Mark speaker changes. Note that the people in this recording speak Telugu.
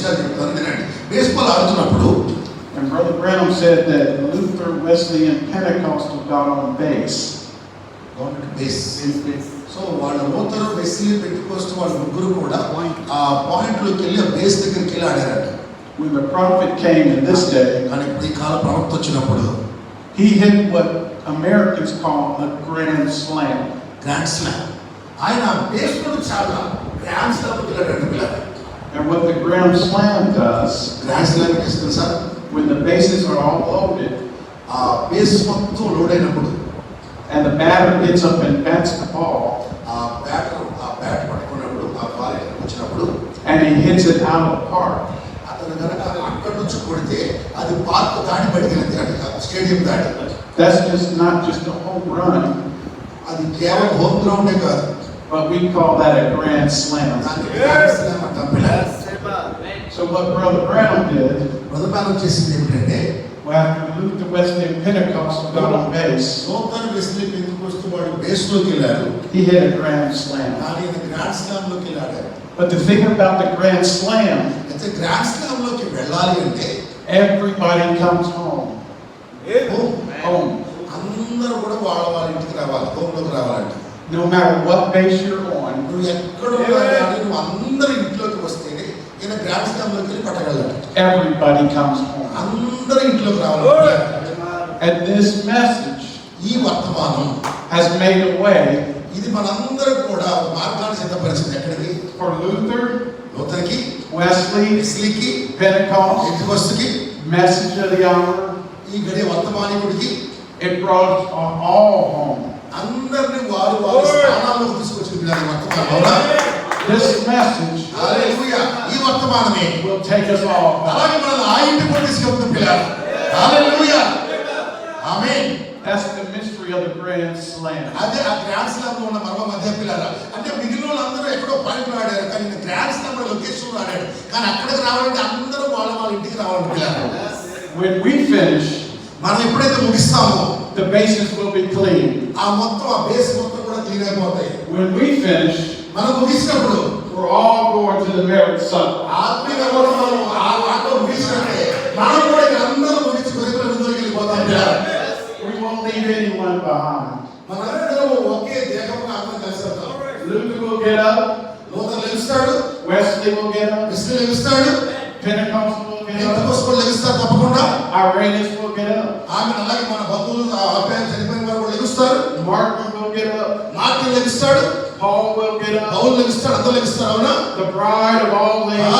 Speaker 1: విషయాలు చెప్తాను వినండి. బేస్బాల్ ఆడుతున్నప్పుడు
Speaker 2: And Brother Branham said that Luther, Wesley, and Pentecostal got on base.
Speaker 1: Base. So వాళ్ళ లూథర్, వెస్లీ, పెంటెకోస్ట్ వాళ్ళ ముగ్గురు కూడా ఆ పాయింట్లోకి వెళ్ళి ఆ బేస్ దగ్గరికి వెళ్ళి ఆడారట.
Speaker 2: When the prophet came in this day,
Speaker 1: కానీ ఇప్పుడు ఈ కాల ప్రవక్త వచ్చినప్పుడు
Speaker 2: he hit what Americans call a grand slam.
Speaker 1: Grand slam. ఆయన బేస్బాల్ చాలా గ్రాండ్ స్లామ్ వెళ్ళాడంట పిల్లలు.
Speaker 2: And what the grand slam does,
Speaker 1: grand slam చేస్తుంది sir,
Speaker 2: when the bases are all loaded,
Speaker 1: ఆ బేస్ మొత్తం లోడ్ అయినప్పుడు
Speaker 2: and the batter gets up and bats the ball,
Speaker 1: ఆ బ్యాట్ పట్టుకున్నప్పుడు ఆ బాల్ వచ్చినప్పుడు
Speaker 2: and he hits it out of the park,
Speaker 1: అతను కనుక అక్కడి నుంచి కొడితే అది పార్క్ దాటి పట్టుకెళ్ళింది, స్టేడియం దాటి.
Speaker 2: that's not just a home run,
Speaker 1: అది కేవలం హోమ్ గ్రౌండే కాదు,
Speaker 2: but we call that a grand slam.
Speaker 1: దాన్ని గ్రాండ్ స్లామ్ అంటాం పిల్లలు.
Speaker 2: So what Brother Branham did,
Speaker 1: మొదపానం చేసింది ఏమిటంటే
Speaker 2: well, after Luther, Wesley, and Pentecostal got on base,
Speaker 1: నూతన వెస్లీ, పెంటెకోస్ట్ వాడు బేస్లోకి వెళ్ళారు,
Speaker 2: he hit a grand slam.
Speaker 1: కానీ ఈయన గ్రాండ్ స్లామ్లోకి వెళ్ళాడు.
Speaker 2: But the thing about the grand slam,
Speaker 1: అయితే గ్రాండ్ స్లామ్లోకి వెళ్ళాలి అంటే
Speaker 2: everybody comes home. Home.
Speaker 1: అందరూ కూడా వాళ్ళ ఇంటికి రావాలి, హోమ్లోకి రావాలంటే.
Speaker 2: No matter what base you're on,
Speaker 1: నువ్వు ఎక్కడున్నా కానీ నువ్వు అందరి ఇంట్లోకి వస్తేనే ఈయన గ్రాండ్ స్లామ్లోకి వెళ్ళి పట్టగలడు.
Speaker 2: everybody comes home.
Speaker 1: అందరి ఇంట్లోకి రావాలి.
Speaker 2: And this message
Speaker 1: ఈ వర్తమానం
Speaker 2: has made a way
Speaker 1: ఇది మనందరూ కూడా ఒక మార్గాన్ని సిద్ధపరిచింది. ఎక్కడికి?
Speaker 2: for Luther,
Speaker 1: లూథర్కి,
Speaker 2: Wesley,
Speaker 1: వెస్లీకి,
Speaker 2: Pentecost,
Speaker 1: పెంటెకోస్తుకి,
Speaker 2: message of the hour.
Speaker 1: ఈ గడియ వర్తమానికుడికి
Speaker 2: It brought us all home.
Speaker 1: అందరినీ వారి వారి స్థానాల్లోకి తీసుకొచ్చింది పిల్లలు వర్తమానం. అవునా?
Speaker 2: This message
Speaker 1: హల్లెలూయా. ఈ వర్తమానమే
Speaker 2: will take us all home.
Speaker 1: అలాగే మనల్ని ఆ ఇంటికి కూడా తీసుకెళ్తుంది పిల్లలు. హల్లెలూయా. ఆమేన్.
Speaker 2: That's the mystery of the grand slam.
Speaker 1: అదే ఆ గ్రాండ్ స్లామ్ లో ఉన్న మర్మం అదే పిల్లలు. అంటే మిగిలిన వాళ్ళందరూ ఎక్కడో పాయింట్లు ఆడారు, కానీ ఈయన గ్రాండ్ స్లామ్ లొకేషన్ లో ఆడాడు. కానీ అక్కడికి రావాలంటే అందరూ వాళ్ళ ఇంటికి రావాలంటే పిల్లలు.
Speaker 2: When we finish,
Speaker 1: మనం ఎప్పుడైతే ముగిస్తామో
Speaker 2: the bases will be clean.
Speaker 1: ఆ మొత్తం ఆ బేస్ మొత్తం కూడా క్లీన్ అయిపోతాయి.
Speaker 2: When we finish,
Speaker 1: మనం ముగిసినప్పుడు
Speaker 2: we're all going to the marriage supper.
Speaker 1: ఆత్మీయ మనం ఆ వాటిలో ముగిసినట్టే మనం కూడా ఇక అందరూ ముగించి కొరికల విందులోకి వెళ్ళిపోతాం పిల్లలు.
Speaker 2: We won't leave anyone behind.
Speaker 1: మనందరం ఒకే దేహంగా అందరం కలిసి వస్తాం.
Speaker 2: Luther will get up,
Speaker 1: Luther లెగుస్తాడు,
Speaker 2: Wesley will get up,
Speaker 1: Wesley లెగుస్తాడు,
Speaker 2: Pentecostal will get up,
Speaker 1: Pentecost వాళ్ళు లెగుస్తారు తప్పకుండా.
Speaker 2: Irenaeus will get up,
Speaker 1: ఆమె అలాగే మన బంధువులు అబ్బాయి చనిపోయిన వారు కూడా లెగుస్తారు.
Speaker 2: Martin will get up,
Speaker 1: Martin లెగుస్తాడు,
Speaker 2: Paul will get up,
Speaker 1: Paul లెగుస్తాడు, అందరూ లెగుస్తారు. అవునా?
Speaker 2: the bride of all ladies.